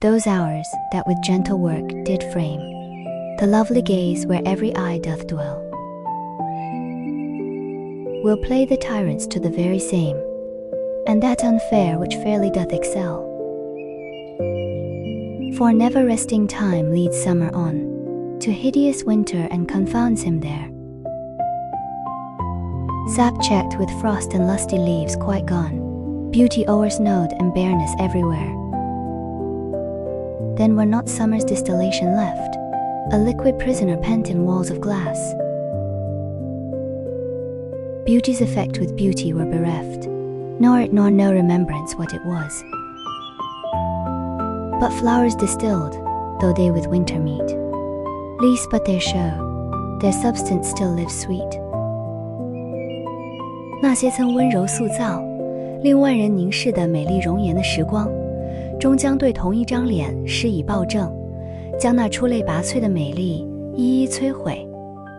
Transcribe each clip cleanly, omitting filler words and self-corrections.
those hours that with gentle work did frame the lovely gaze where every eye doth dwell, will play the tyrants to the very same, and that unfair which fairly doth excel. For never-resting time leads summer on to hideous winter and confounds him there. Sap checked with frost and lusty leaves quite gone, beauty o'ersnowed and bareness everywhere. Then were not summer's distillation left, a liquid prisoner pent in walls of glass. Beauty's effect with beauty were bereft, nor it nor no remembrance what it was. But flowers distilled, though they with winter meet, least but their show, their substance still lives sweet. 那些曾温柔塑造，令万人凝视的美丽容颜的时光，终将对同一张脸施以暴政，将那出类拔萃的美丽一一摧毁。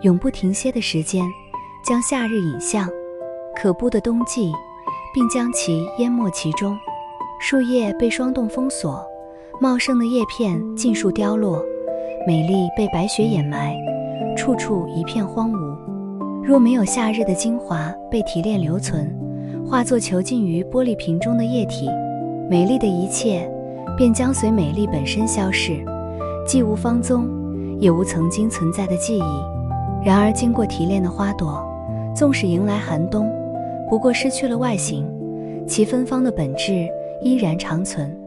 永不停歇的时间，将夏日引向可怖的冬季，并将其淹没其中。树叶被霜冻封锁，茂盛的叶片尽数凋落，美丽被白雪掩埋，处处一片荒芜。若没有夏日的精华被提炼留存，化作囚禁于玻璃瓶中的液体，美丽的一切便将随美丽本身消逝，既无芳踪，也无曾经存在的记忆。然而经过提炼的花朵，纵使迎来寒冬，不过失去了外形，其芬芳的本质依然长存。